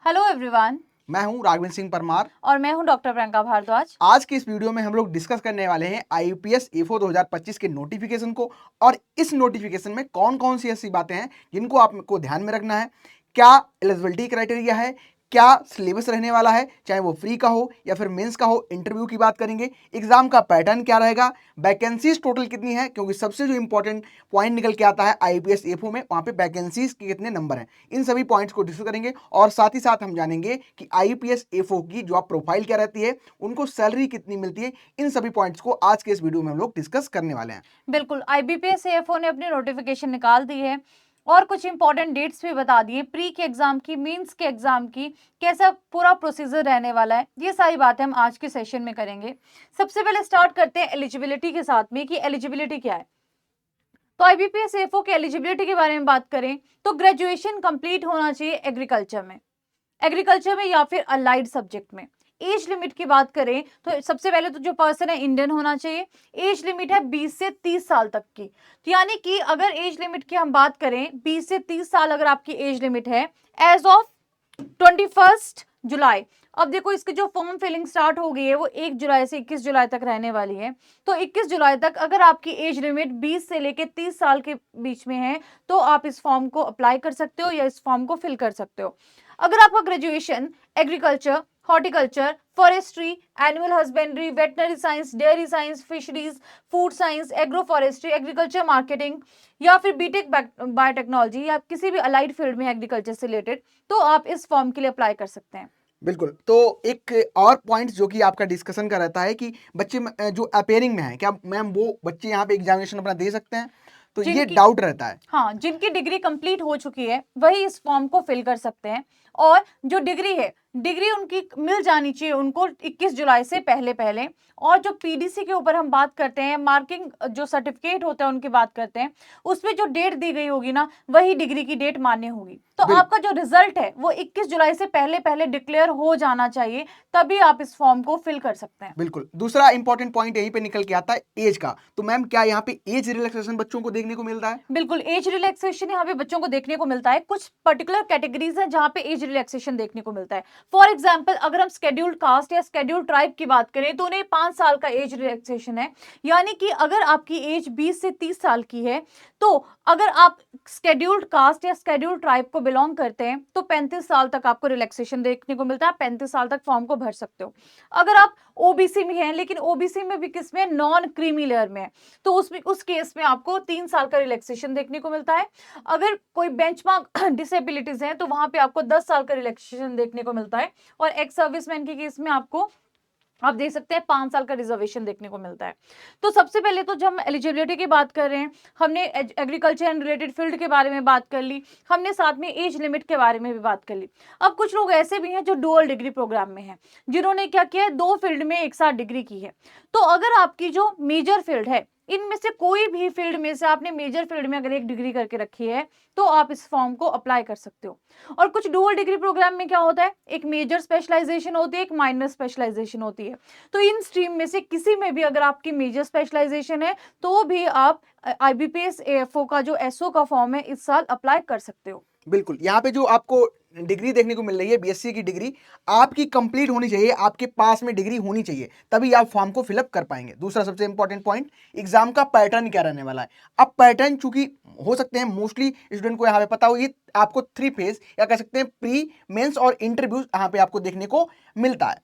Hello everyone. मैं हूं राघवेंद्र सिंह परमार और मैं हूं डॉक्टर प्रियंका भारद्वाज। आज की इस वीडियो में हम लोग डिस्कस करने वाले हैं आईपीएस एफओ 2025 के नोटिफिकेशन को। और इस नोटिफिकेशन में कौन कौन सी ऐसी बातें हैं जिनको आपको ध्यान में रखना है, क्या एलिजिबिलिटी क्राइटेरिया है, क्या सिलेबस रहने वाला है, चाहे वो फ्री का हो या फिर मेंस का हो, इंटरव्यू की बात करेंगे, एग्जाम का पैटर्न क्या रहेगा, वैकेंसीज टोटल कितनी है, क्योंकि सबसे जो इंपॉर्टेंट पॉइंट निकल के आता है आईपीएस एफओ में, वहां पे वैकेंसीज के कितने नंबर हैं। इन सभी पॉइंट्स को डिस्कस करेंगे और साथ ही साथ हम जानेंगे कि आईपीएस एफओ की जॉब प्रोफाइल क्या रहती है, उनको सैलरी कितनी मिलती है। इन सभी पॉइंट्स को आज के इस वीडियो में हम लोग डिस्कस करने वाले हैं। बिल्कुल, आईबीपीएस एएफओ ने अपनी नोटिफिकेशन निकाल दी है और कुछ इंपॉर्टेंट डेट्स भी बता दिए, प्री के एग्जाम की, मींस के एग्जाम की, कैसा पूरा प्रोसीजर रहने वाला है। ये सारी बातें हम आज के सेशन में करेंगे। सबसे पहले स्टार्ट करते हैं एलिजिबिलिटी के साथ में कि एलिजिबिलिटी क्या है। तो आईबीपीएस एएफओ के एलिजिबिलिटी के बारे में बात करें तो ग्रेजुएशन कंप्लीट होना चाहिए एग्रीकल्चर में या फिर अलाइड सब्जेक्ट में। एज लिमिट की बात करें तो सबसे पहले तो जो पर्सन है इंडियन होना चाहिए। एज लिमिट है 20 से 30 साल तक की। तो यानी कि अगर एज लिमिट की हम बात करें, 20 से 30 साल अगर आपकी एज लिमिट है एज ऑफ 21 जुलाई। अब देखो, इसकी जो फॉर्म फिलिंग स्टार्ट हो गई है वो 1 जुलाई से 21 जुलाई तक रहने वाली है। तो 21 जुलाई तक अगर आपकी एज लिमिट 20 से लेके 30 साल के बीच में है तो आप इस फॉर्म को अप्लाई कर सकते हो या इस फॉर्म को फिल कर सकते हो। अगर आपका graduation agriculture, horticulture, forestry, animal husbandry, veterinary science, dairy science, fisheries, food science, agro forestry, agriculture marketing या फिर बीटेक बायोटेक्नोलॉजी या किसी भी अलाइड फील्ड में एग्रीकल्चर से रिलेटेड, तो आप इस फॉर्म के लिए अप्लाई कर सकते हैं। बिल्कुल। तो एक और पॉइंट जो कि आपका डिस्कशन का रहता है कि बच्चे जो अपेयरिंग में है, क्या मैम वो बच्चे यहाँ पे एग्जामिनेशन अपना दे सकते हैं? तो ये डाउट रहता है। हाँ, जिनकी डिग्री कंप्लीट हो चुकी है वही इस फॉर्म को फिल कर सकते हैं। और जो डिग्री है, डिग्री उनकी मिल जानी चाहिए उनको 21 जुलाई से पहले पहले। और जो पीडीसी के ऊपर हम बात करते हैं, मार्किंग जो सर्टिफिकेट होता है उनकी बात करते हैं, उसमें जो डेट दी गई होगी ना, वही डिग्री की डेट मान्य होगी। तो आपका जो रिजल्ट है वो 21 जुलाई से पहले पहले डिक्लेयर हो जाना चाहिए, तभी आप इस फॉर्म को फिल कर सकते हैं। बिल्कुल। दूसरा इंपॉर्टेंट पॉइंट यहीं पे निकल के आता है एज का। तो मैम क्या यहाँ पे एज रिलैक्सेशन बच्चों को देखने को मिलता है? बिल्कुल, एज रिलैक्सेशन यहाँ पे बच्चों को देखने को मिलता है। कुछ पर्टिकुलर कैटेगरीज हैं जहाँ पे एज रिलैक्सेशन देखने को मिलता है। फॉर एग्जांपल, अगर हम शेड्यूल्ड कास्ट या शेड्यूल्ड ट्राइब की बात करें तो उन्हें 5 साल का एज रिलैक्सेशन है। यानी कि अगर आपकी एज 20 से 30 साल की है तो अगर आप शेड्यूल्ड कास्ट या शेड्यूल्ड ट्राइब को बिलोंग करते हैं तो 35 साल तक आपको रिलैक्सेशन देखने को मिलता है। 35 साल तक फॉर्म को भर सकते हो। अगर आप ओबीसी में हैं, लेकिन ओबीसी में भी किसमें, नॉन क्रीमी लेयर में है, तो उसमें उस केस में आपको 3 साल का रिलैक्सेशन देखने को मिलता है। अगर कोई बेंचमार्क डिसेबिलिटीज हैं तो वहां पे आपको 10 साल का रिलैक्सेशन देखने को मिलता है। और एक्स सर्विसमैन के केस में आपको, आप देख सकते हैं, 5 साल का रिजर्वेशन देखने को मिलता है। तो सबसे पहले तो जब हम एलिजिबिलिटी की बात कर रहे हैं, हमने एग्रीकल्चर एंड रिलेटेड फील्ड के बारे में बात कर ली, हमने साथ में एज लिमिट के बारे में भी बात कर ली। अब कुछ लोग ऐसे भी हैं जो डुअल डिग्री प्रोग्राम में हैं, जिन्होंने क्या किया है, 2 फील्ड में एक साथ डिग्री की है। तो अगर आपकी जो मेजर फील्ड है, इनमें से कोई भी फील्ड में से आपने मेजर फील्ड में अगर एक डिग्री करके रखी है तो आप इस फॉर्म को अप्लाई कर सकते हो। और कुछ डुअल डिग्री प्रोग्राम में क्या होता है, एक मेजर स्पेशलाइजेशन होती है, एक माइनर स्पेशलाइजेशन होती है। तो इन स्ट्रीम में से किसी में भी अगर आपकी मेजर स्पेशलाइजेशन है तो भी आप आईबीपीएस एएफओ का जो एसओ का फॉर्म है इस साल अप्लाई कर सकते हो। बिल्कुल। यहाँ पे जो आपको डिग्री देखने को मिल रही है, बीएससी की डिग्री आपकी कंप्लीट होनी चाहिए, आपके पास में डिग्री होनी चाहिए, तभी आप फॉर्म को फिलअप कर पाएंगे। दूसरा सबसे इंपॉर्टेंट पॉइंट, एग्जाम का पैटर्न क्या रहने वाला है। अब पैटर्न चूंकि हो सकते हैं मोस्टली स्टूडेंट को यहाँ पे पता हो, ये आपको 3 फेज या कह सकते हैं प्री, मेंस और इंटरव्यूज यहाँ पे आपको देखने को मिलता है।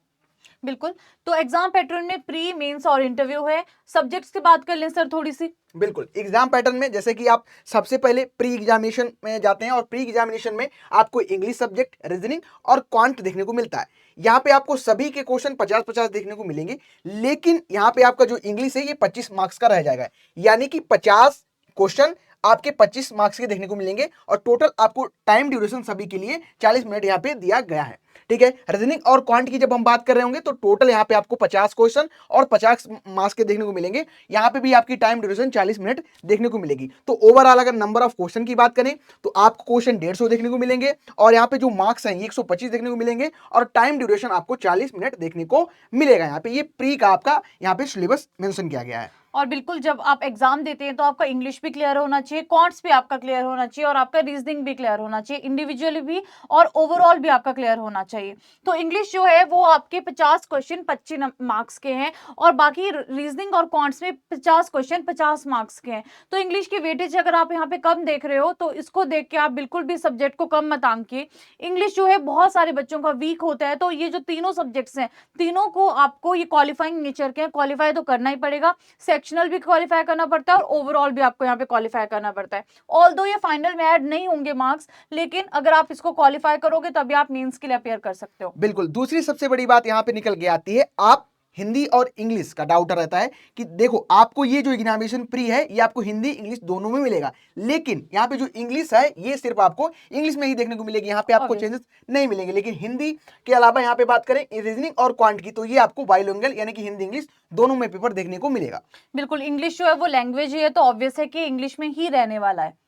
बिल्कुल। तो एग्जाम पैटर्न में प्री, मेंस और इंटरव्यू है। सब्जेक्ट्स की बात कर लें सर थोड़ी सी। बिल्कुल। एग्जाम पैटर्न में जैसे कि आप सबसे पहले प्री एग्जामिनेशन में जाते हैं और प्री एग्जामिनेशन में आपको इंग्लिश सब्जेक्ट, रीजनिंग और क्वांट देखने को मिलता है। यहाँ पे आपको सभी के क्वेश्चन 50-50 देखने को मिलेंगे, लेकिन यहाँ पे आपका जो इंग्लिश है ये 25 मार्क्स का रह जाएगा। यानी कि 50 क्वेश्चन आपके 25 मार्क्स के देखने को मिलेंगे और टोटल आपको टाइम ड्यूरेशन सभी के लिए 40 मिनट यहाँ पे दिया गया है। ठीक है। रीजनिंग और क्वांट की जब हम बात कर रहे होंगे तो टोटल यहाँ पे आपको 50 क्वेश्चन और 50 मार्क्स के देखने को मिलेंगे। यहाँ पे भी आपकी टाइम ड्यूरेशन 40 मिनट देखने को मिलेगी। तो ओवरऑल अगर नंबर ऑफ क्वेश्चन की बात करें तो आपको क्वेश्चन 150 देखने को मिलेंगे और यहाँ पे जो मार्क्स हैं 125 देखने को मिलेंगे और टाइम ड्यूरेशन आपको 40 मिनट देखने को मिलेगा। यहाँ पे ये प्री का आपका यहाँ पे सिलेबस मेंशन किया गया है। और बिल्कुल जब आप एग्जाम देते हैं तो आपका इंग्लिश भी क्लियर होना चाहिए, क्वांट्स भी आपका क्लियर होना चाहिए और आपका रीजनिंग भी क्लियर होना चाहिए, इंडिविजुअली भी और ओवरऑल भी आपका क्लियर होना चाहिए। तो इंग्लिश जो है वो आपके 50 क्वेश्चन 25 मार्क्स के हैं और बाकी रीजनिंग और क्वांट्स में 50 क्वेश्चन 50 मार्क्स के हैं। तो इंग्लिश की वेटेज अगर आप यहाँ पे कम देख रहे हो तो इसको देख के आप बिल्कुल भी सब्जेक्ट को कम मत आंकिए। इंग्लिश जो है बहुत सारे बच्चों का वीक होता है, तो ये जो तीनों सब्जेक्ट्स हैं तीनों को आपको ये क्वालिफाइंग नेचर के हैं, क्वालिफाई तो करना ही पड़ेगा। सेक्शनल भी क्वालिफाई करना पड़ता है और ओवरऑल भी आपको यहाँ पे क्वालिफाई करना पड़ता है। ऑल्दो ये फाइनल में ऐड नहीं होंगे मार्क्स, लेकिन अगर आप इसको क्वालिफाई करोगे तभी आप मेंस के लिए अपेयर कर सकते हो। बिल्कुल। दूसरी सबसे बड़ी बात यहाँ पे निकल के आती है, आप हिंदी और इंग्लिश का डाउट रहता है कि देखो आपको ये जो एग्जामिनेशन प्री है ये आपको हिंदी इंग्लिश दोनों में मिलेगा, लेकिन यहाँ पे जो इंग्लिश है ये सिर्फ आपको इंग्लिश में ही देखने को मिलेगी, यहाँ पे आपको चेंजेस नहीं मिलेंगे। लेकिन हिंदी के अलावा यहाँ पे बात करें रीजनिंग और क्वांट की तो ये आपको बाइलिंगुअल यानी कि हिंदी इंग्लिश दोनों में पेपर देखने को मिलेगा। बिल्कुल, इंग्लिश जो है वो लैंग्वेज है तो ऑब्वियस है कि इंग्लिश में ही रहने वाला है।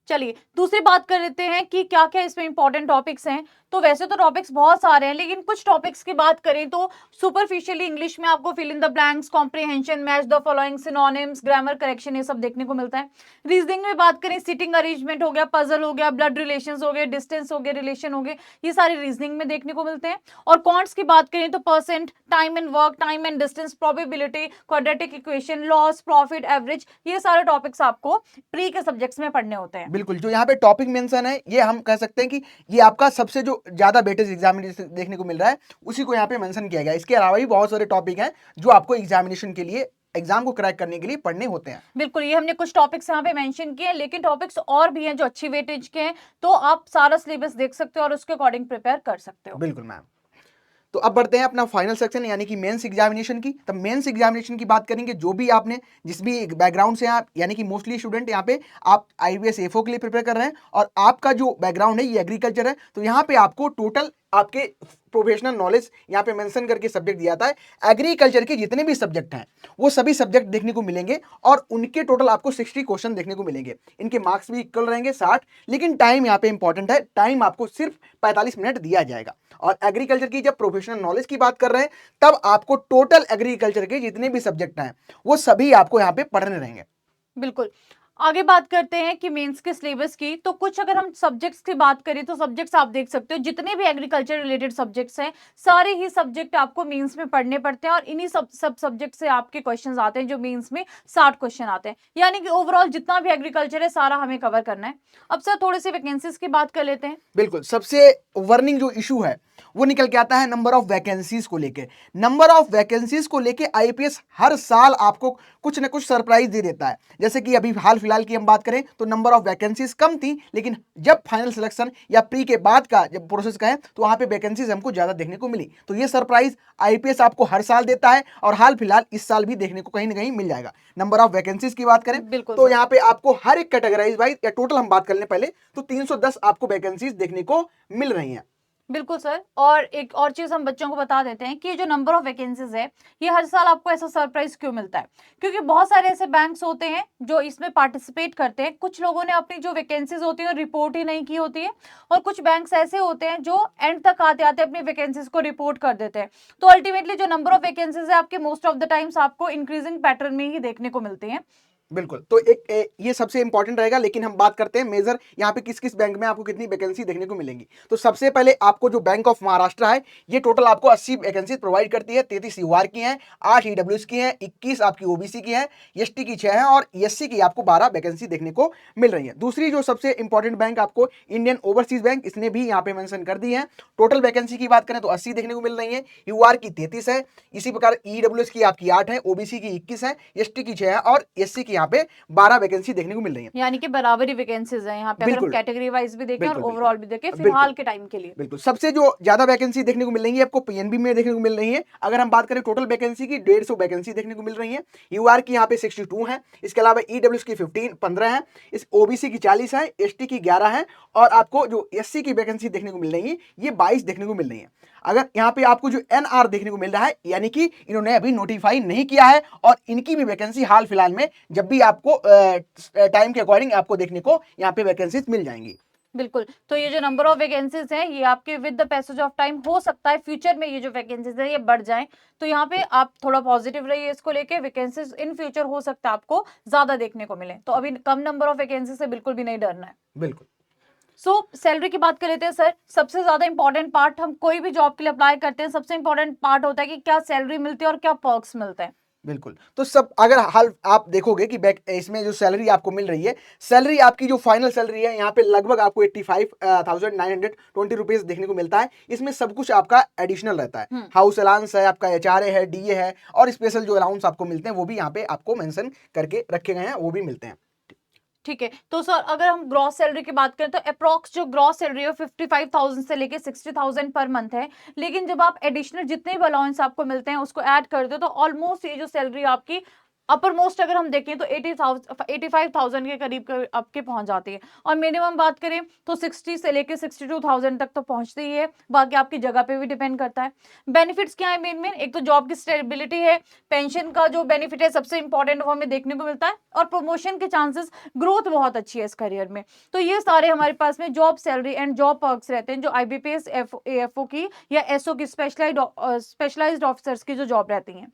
चलिए दूसरी बात कर लेते हैं कि क्या क्या इसमें इंपॉर्टेंट टॉपिक्स हैं। तो वैसे तो टॉपिक्स बहुत सारे हैं, लेकिन कुछ टॉपिक्स की बात करें तो सुपरफिशियली इंग्लिश में आपको fill in the blanks, comprehension, match the following, synonyms, grammar correction, ये सब देखने को मिलता है। रीजनिंग में बात करें सिटिंग अरेंजमेंट हो गया, पजल हो गया, ब्लड रिलेशंस हो गए, डिस्टेंस हो गए, रिलेशन हो गए, ये सारे रीजनिंग में देखने को मिलते हैं। और क्वांट्स की बात करें तो percent, time and work, time and distance, probability, quadratic equation, loss, profit, average, ये सारे टॉपिक्स आपको प्री के सब्जेक्ट्स में पढ़ने होते हैं। बिल्कुल, जो यहाँ पे टॉपिक मेंशन है ये हम कह सकते हैं कि ये आपका सबसे जो ज्यादा वेटेज एग्जामिनेशन देखने को मिल रहा है उसी को यहाँ पे मेंशन किया गया है। इसके अलावा भी बहुत सारे टॉपिक हैं जो आपको एग्जामिनेशन के लिए, एग्जाम को क्रैक करने के लिए पढ़ने होते हैं। बिल्कुल, ये हमने कुछ टॉपिक्स यहाँ पे मेंशन किए हैं, लेकिन टॉपिक्स और भी हैं जो अच्छी वेटेज के हैं, तो आप सारा सिलेबस देख सकते हो और उसके अकॉर्डिंग प्रिपेयर कर सकते हो। बिल्कुल मैम। तो अब बढ़ते हैं अपना फाइनल सेक्शन यानी कि मेंस एग्जामिनेशन की। तब मेंस एग्जामिनेशन की बात करेंगे, जो भी आपने जिस भी बैकग्राउंड से आप यानी कि मोस्टली स्टूडेंट यहाँ पे आप IBPS AFO के लिए प्रिपेयर कर रहे हैं और आपका जो बैकग्राउंड है ये एग्रीकल्चर है, तो यहाँ पे आपको टोटल आपके प्रोफेशनल नॉलेज यहाँ पे मेंशन करके सब्जेक्ट दिया था है। एग्रीकल्चर के जितने भी सब्जेक्ट हैं वो सभी सब्जेक्ट देखने को मिलेंगे और उनके टोटल आपको 60 क्वेश्चन देखने को मिलेंगे। इनके मार्क्स भी इक्वल रहेंगे 60, लेकिन टाइम यहाँ पे इंपॉर्टेंट है, टाइम आपको सिर्फ 45 मिनट दिया जाएगा। और एग्रीकल्चर की जब प्रोफेशनल नॉलेज की बात कर रहे हैं तब आपको टोटल एग्रीकल्चर के जितने भी सब्जेक्ट हैं वो सभी आपको यहाँ पे पढ़ने रहेंगे। बिल्कुल, आगे बात करते हैं कि मेंस के सिलेबस की। तो कुछ अगर हम सब्जेक्ट्स की बात करें तो सब्जेक्ट्स आप देख सकते हो, जितने भी एग्रीकल्चर रिलेटेड सब्जेक्ट्स हैं सारे ही सब्जेक्ट आपको मेंस में पढ़ने पड़ते हैं और इन्हीं सब सब्जेक्ट से आपके क्वेश्चंस आते हैं जो मेंस में 60 क्वेश्चन आते हैं, यानी कि ओवरऑल जितना भी एग्रीकल्चर है सारा हमें कवर करना है। अब सर थोड़ी सी वैकेंसीज की बात कर लेते हैं। बिल्कुल, सबसे वर्निंग जो इशू है वो निकल के आता है नंबर ऑफ वैकेंसीज को लेके। नंबर ऑफ वैकेंसीज को लेके IPS हर साल आपको कुछ ना कुछ सरप्राइज दे देता है। जैसे कि अभी हाल फिलहाल की हम बात करें तो नंबर ऑफ वैकेंसीज कम थी, लेकिन जब फाइनल सिलेक्शन या प्री के बाद का जब प्रोसेस का है तो वहां पे वैकेंसीज हमको ज्यादा देखने को मिली। तो ये सरप्राइज IPS आपको हर साल देता है और हाल फिलहाल इस साल भी देखने को कहीं ना कहीं मिल जाएगा। नंबर ऑफ वैकेंसीज की बात करें तो यहाँ पे आपको हर एक कैटेगराइज वाइज या टोटल हम बात कर लें पहले तो 310 आपको वैकेंसीज देखने को मिल रही हैं। बिल्कुल सर, और एक और चीज हम बच्चों को बता देते हैं कि जो नंबर ऑफ वैकेंसीज है ये हर साल आपको ऐसा सरप्राइज क्यों मिलता है, क्योंकि बहुत सारे ऐसे बैंक्स होते हैं जो इसमें पार्टिसिपेट करते हैं। कुछ लोगों ने अपनी जो वैकेंसीज होती है रिपोर्ट ही नहीं की होती है और कुछ बैंक्स ऐसे होते हैं जो एंड तक आते आते अपनी वैकेंसीज को रिपोर्ट कर देते हैं। तो अल्टीमेटली जो नंबर ऑफ वैकेंसीज है आपके मोस्ट ऑफ द टाइम्स आपको इंक्रीजिंग पैटर्न में ही देखने को मिलते हैं। बिल्कुल, तो ये सबसे इंपॉर्टेंट रहेगा। लेकिन हम बात करते हैं मेजर यहाँ पे किस किस बैंक में आपको कितनी वैकेंसी देखने को मिलेंगी। तो सबसे पहले आपको जो बैंक ऑफ महाराष्ट्र है ये टोटल आपको 80 वैकेंसी प्रोवाइड करती है। 33 UR की हैं, 8 EWS की हैं, 21 आपकी OBC की हैं, ST की 6 हैं और SC की आपको 12 वैकेंसी देखने को मिल रही है। दूसरी जो सबसे इंपॉर्टेंट बैंक आपको इंडियन ओवरसीज बैंक, इसने भी यहाँ पे मेंशन कर दी है। टोटल वैकेंसी की बात करें तो 80 देखने को मिल रही है। UR की 33 है, इसी प्रकार EWS की आपकी 8 है, OBC की 21 है, ST की 6 है और SC की यहाँ पे 12 वैकेंसी देखने को मिल रही है। यानी कि बराबरी वैकेंसीज हैं यहाँ पे, अगर हम बिल्कुल। कैटेगरी वाइज भी देखें और बिल्कुल, ओवरऑल भी देखें बिल्कुल। फिलहाल के टाइम के लिए। बिल्कुल, सबसे जो ज़्यादा वैकेंसी देखने को मिल रही है आपको पीएनबी में देखने को मिल रही है। अगर हम बात करें टोटल वैकेंसी की, 150 वैकेंसी देखने को मिल रही है। यूआर की यहाँ पे 62 है, इसके अलावा ईडब्ल्यूएस की 15 है, इस ओबीसी की 40 है, एसटी की 11 है और आपको जो एससी की वैकेंसी देखने को मिल रही है ये 22 देखने को मिल रही है। अगर यहाँ पे आपको जो एनआर देखने को मिल रहा है, यानी कि इन्होंने अभी नोटिफाई नहीं किया है और इनकी भी वैकेंसी हाल फिलहाल में जब भी आपको टाइम के अकॉर्डिंग आपको देखने को यहाँ पे वैकेंसीज मिल जाएंगी। बिल्कुल, तो ये जो नंबर ऑफ वैकेंसीज हैं ये आपके with the passage of time हो सकता है फ्यूचर में ये जो वैकेंसीज है ये बढ़ जाएं, तो यहाँ पे आप थोड़ा पॉजिटिव रहिए इसको लेके। वैकेंसीज इन फ्यूचर हो सकता है आपको ज्यादा देखने को मिले, तो अभी कम नंबर ऑफ वैकेंसी से बिल्कुल भी नहीं डरना है। बिल्कुल। सैलरी की बात कर लेते हैं सर। सबसे ज्यादा इंपॉर्टेंट पार्ट, हम कोई भी जॉब के लिए अप्लाई करते हैं सबसे इंपॉर्टेंट पार्ट होता है कि क्या सैलरी मिलती है और क्या पर्क्स मिलते हैं। बिल्कुल, तो सब अगर हाल आप देखोगे कि बैक इसमें जो सैलरी आपको मिल रही है, सैलरी आपकी जो फाइनल सैलरी है यहाँ पे लगभग आपको 85,920 रुपीज देखने को मिलता है। इसमें सब कुछ आपका एडिशनल रहता है, हाउस अलाउंस है, आपका एचआरए है, डीए है और स्पेशल जो अलाउंस आपको मिलते हैं वो भी यहाँ पे आपको मेंशन करके रखे गए हैं, वो भी मिलते हैं। ठीक है, तो सर अगर हम ग्रॉस सैलरी की बात करें तो अप्रॉक्स जो ग्रॉस सैलरी है 55,000 से लेके 60,000 पर मंथ है, लेकिन जब आप एडिशनल जितने भी अलाउंस आपको मिलते हैं उसको ऐड कर दो तो ऑलमोस्ट ये जो सैलरी आपकी अपर मोस्ट अगर हम देखें तो 85,000 के करीब आपके पहुंच जाती है, और मिनिमम बात करें तो 60 से लेके 62,000 तक तो पहुंचती ही है। बाकी आपकी जगह पे भी डिपेंड करता है। बेनिफिट्स क्या है मेन एक तो जॉब की स्टेबिलिटी है, पेंशन का जो बेनिफिट है सबसे इंपॉर्टेंट वो हमें देखने को मिलता है, और प्रमोशन के चांसेस, ग्रोथ बहुत अच्छी है इस करियर में। तो ये सारे हमारे पास में job salary and job perks रहते हैं जो आईबीपीएस एएफओ की या एसओ की स्पेशलाइज्ड ऑफिसर्स की जो जॉब रहती हैं।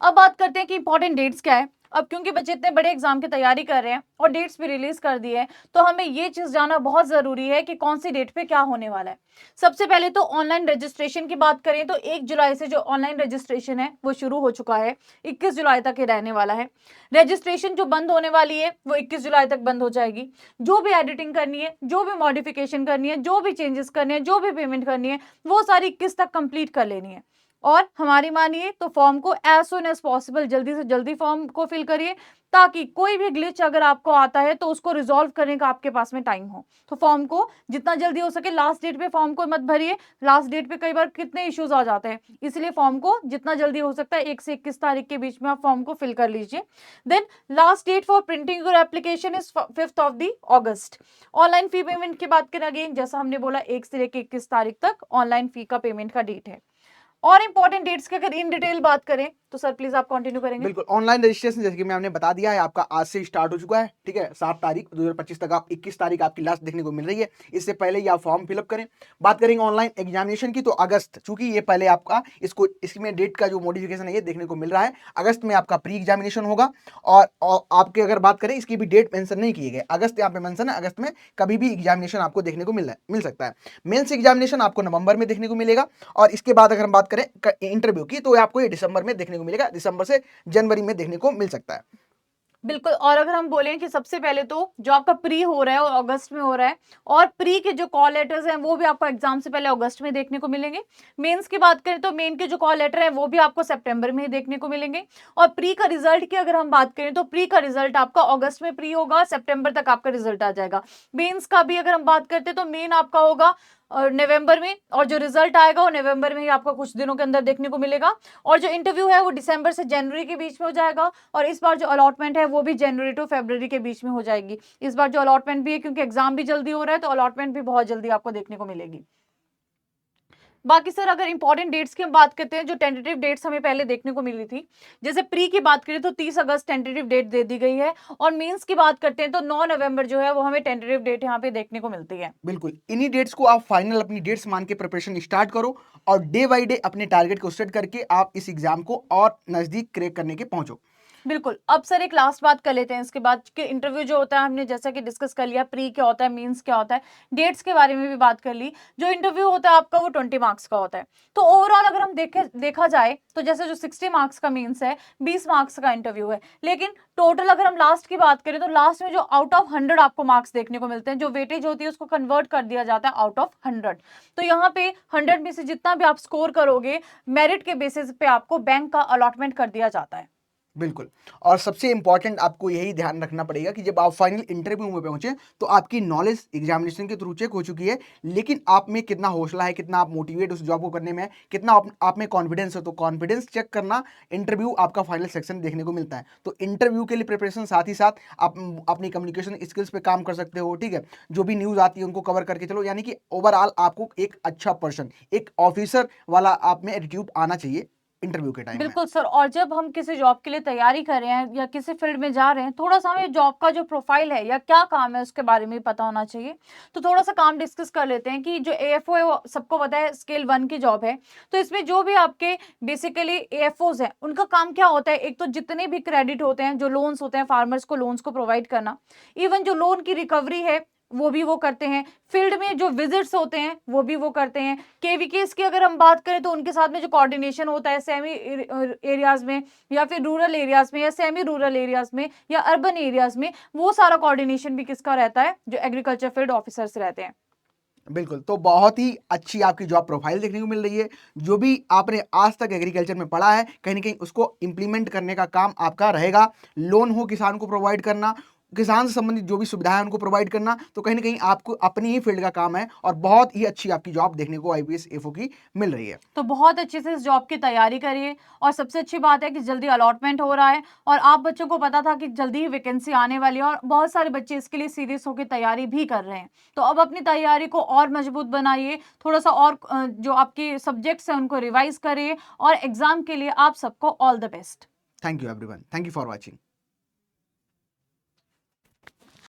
अब बात करते हैं कि इंपॉर्टेंट डेट्स क्या है। अब क्योंकि बच्चे इतने बड़े एग्जाम की तैयारी कर रहे हैं और डेट्स भी रिलीज कर दी है, तो हमें ये चीज जानना बहुत जरूरी है कि कौन सी डेट पे क्या होने वाला है। सबसे पहले तो ऑनलाइन रजिस्ट्रेशन की बात करें तो 1 जुलाई से जो ऑनलाइन रजिस्ट्रेशन है वो शुरू हो चुका है, 21 जुलाई तक ये रहने वाला है। रजिस्ट्रेशन जो बंद होने वाली है वो 21 जुलाई तक बंद हो जाएगी। जो भी एडिटिंग करनी है, जो भी मॉडिफिकेशन करनी है, जो भी चेंजेस करने हैं, जो भी पेमेंट करनी है, वो सारी 21 तक कंप्लीट कर लेनी है। और हमारी मानिए तो फॉर्म को एज सुन एज पॉसिबल जल्दी से जल्दी फॉर्म को फिल करिए, ताकि कोई भी ग्लिच अगर आपको आता है तो उसको रिजॉल्व करने का आपके पास में टाइम हो। तो फॉर्म को जितना जल्दी हो सके, लास्ट डेट पे फॉर्म को मत भरिए। लास्ट डेट पे कई बार कितने इश्यूज आ जाते हैं, इसलिए फॉर्म को जितना जल्दी हो सकता है 1 से 21 तारीख के बीच में आप फॉर्म को फिल कर लीजिए। Then last date for printing your application is 5th of the August. Online fee payment की बात करें, अगेन जैसा हमने बोला 1 से लेकर 21 तारीख तक ऑनलाइन फी का पेमेंट का डेट है। और इंपॉर्टेंट डेट्स की अगर इन डिटेल बात करें तो सर प्लीज आप कंटिन्यू करेंगे। बिल्कुल, ऑनलाइन रजिस्ट्रेशन जैसे कि मैं आपने बता दिया है आपका आज से स्टार्ट हो चुका है, ठीक है। 7 तारीख 2025 तक, आप 21 तारीख आपकी लास्ट देखने को मिल रही है। इससे पहले ही आप फॉर्म फिलअप करें। बात करेंगे ऑनलाइन एग्जामिनेशन की, तो अगस्त, चूंकि ये पहले आपका इसमें डेट का जो मॉडिफिकेशन है ये देखने को मिल रहा है, अगस्त में आपका प्री एग्जामिनेशन होगा। और आपके अगर बात करें, इसकी भी डेट मेंशन नहीं की गई, अगस्त यहाँ पे मेंशन है, अगस्त में कभी भी एग्जामिनेशन आपको देखने को मिल सकता है। मेंस एग्जामिनेशन आपको नवंबर में देखने को मिलेगा, और इसके बाद अगर हम बात करें इंटरव्यू की तो आपको ये दिसंबर में देखने को मिलेगा, दिसंबर से जनवरी में देखने को मिल सकता है। बिल्कुल, और अगर हम बोलें कि सबसे पहले तो जो आपका प्री हो रहा है और अगस्त में हो रहा है, और प्री के जो कॉल लेटर्स हैं वो भी आपको एग्जाम से पहले अगस्त में देखने को मिलेंगे। मेंस की बात करें तो मेन के जो कॉल लेटर है वो भी आपको सितंबर में ही देखने को मिलेंगे। और प्री का रिजल्ट की अगर हम बात करें तो प्री का रिजल्ट आपका अगस्त में प्री होगा, सितंबर तक आपका रिजल्ट आ जाएगा। मेंस का भी अगर हम बात करते हैं तो मेन आपका होगा और नवंबर में, और जो रिजल्ट आएगा वो नवंबर में ही आपको कुछ दिनों के अंदर देखने को मिलेगा। और जो इंटरव्यू है वो दिसंबर से जनवरी के बीच में हो जाएगा, और इस बार जो अलॉटमेंट है वो भी जनवरी टू फरवरी के बीच में हो जाएगी। इस बार जो अलॉटमेंट भी है, क्योंकि एग्जाम भी जल्दी हो रहा है, तो अलॉटमेंट भी बहुत जल्दी आपको देखने को मिलेगी। बाकी सर अगर इंपॉर्टेंट डेट्स की हम बात करते हैं, जो टेंटेटिव डेट्स हमें पहले देखने को मिली थी, जैसे प्री की बात करें तो 30 अगस्त टेंटेटिव डेट दे दी गई है, और मेंस की बात करते हैं तो 9 नवंबर जो है वो हमें टेंटेटिव डेट यहाँ पे देखने को मिलती है। बिल्कुल, इन्हीं डेट्स को आप फाइनल अपनी डेट्स मान के प्रिपरेशन स्टार्ट करो, और डे बाय डे अपने टारगेट को सेट करके आप इस एग्जाम को और नजदीक क्रैक करने के पहुंचो। बिल्कुल। अब सर एक लास्ट बात कर लेते हैं इसके बाद कि इंटरव्यू जो होता है, हमने जैसा कि डिस्कस कर लिया प्री क्या होता है, मींस क्या होता है, डेट्स के बारे में भी बात कर ली। जो इंटरव्यू होता है आपका वो 20 मार्क्स का होता है। तो ओवरऑल अगर हम देखा जाए तो जैसे जो 60 मार्क्स का मींस है, 20 मार्क्स का इंटरव्यू है, लेकिन टोटल अगर हम लास्ट की बात करें तो लास्ट में जो आउट ऑफ 100 आपको मार्क्स देखने को मिलते हैं, जो वेटेज होती है उसको कन्वर्ट कर दिया जाता है आउट ऑफ 100। तो यहाँ पे 100 में से जितना भी आप स्कोर करोगे, मेरिट के बेसिस पे आपको बैंक का अलॉटमेंट कर दिया जाता है। बिल्कुल। और सबसे इम्पोर्टेंट आपको यही ध्यान रखना पड़ेगा कि जब आप फाइनल इंटरव्यू में पहुँचे, तो आपकी नॉलेज एग्ज़ामिनेशन के थ्रू चेक हो चुकी है, लेकिन आप में कितना हौसला है, कितना आप मोटिवेट उस जॉब को करने में है, कितना आप में कॉन्फिडेंस है। तो कॉन्फिडेंस चेक करना इंटरव्यू आपका फाइनल सेक्शन देखने को मिलता है। तो इंटरव्यू के लिए प्रिपरेशन साथ ही साथ आप अपनी कम्युनिकेशन स्किल्स पे काम कर सकते हो, ठीक है? जो भी न्यूज़ आती है उनको कवर करके चलो, यानी कि ओवरऑल आपको एक अच्छा पर्सन, एक ऑफिसर वाला आप में एटीट्यूड आना चाहिए इंटरव्यू के टाइम में। बिल्कुल सर, और जब हम किसी जॉब के लिए तैयारी कर रहे हैं या किसी फील्ड में जा रहे हैं, थोड़ा-सा हमें जॉब का जो प्रोफाइल है या क्या काम है उसके बारे में पता होना चाहिए। तो थोड़ा-सा काम डिस्कस कर लेते हैं कि जो एएफओ है वो सबको पता है स्केल 1 की जॉब है। तो इसमें जो भी आपके बेसिकली एएफओज़ हैं, उनका काम क्या होता है? एक तो जितने भी क्रेडिट होते हैं, जो लोन्स होते हैं, फार्मर्स को लोन्स को प्रोवाइड करना। इवन जो लोन की रिकवरी है, वो भी वो करते हैं। फील्ड में जो विजिट्स होते हैं, वो भी वो करते हैं। केवीकेस की अगर हम बात करें तो उनके साथ में जो कोऑर्डिनेशन होता है सेमी एरियाज़ में या फिर रूरल एरियाज़ में या सेमी रूरल एरियाज़ में या अर्बन एरियाज़ में, वो सारा कोऑर्डिनेशन भी किसका रहता है? जो एग्रीकल्चर फील्ड ऑफिसर्स रहते हैं। बिल्कुल, तो बहुत ही अच्छी आपकी जॉब प्रोफाइल देखने को मिल रही है। जो भी आपने आज तक एग्रीकल्चर में पढ़ा है, कहीं न कहीं उसको इम्प्लीमेंट करने का काम आपका रहेगा। लोन हो किसान को प्रोवाइड करना, किसान से संबंधित जो भी सुविधाएँ उनको प्रोवाइड करना, तो कहीं न कहीं आपको अपनी ही फील्ड का काम है और बहुत ही अच्छी आपकी जॉब देखने को आईपीएस एफओ की मिल रही है। तो बहुत अच्छे से इस जॉब की तैयारी करिए और सबसे अच्छी बात है कि जल्दी अलॉटमेंट हो रहा है और आप बच्चों को पता था कि जल्दी ही वैकेंसी आने वाली है और बहुत सारे बच्चे इसके लिए सीरियस होकर तैयारी भी कर रहे हैं। तो अब अपनी तैयारी को और मजबूत बनाइए, थोड़ा-सा और जो आपके सब्जेक्ट्स हैं उनको रिवाइज़ करिए और एग्ज़ाम के लिए आप सबको all the best. Thank you everyone. Thank you for watching.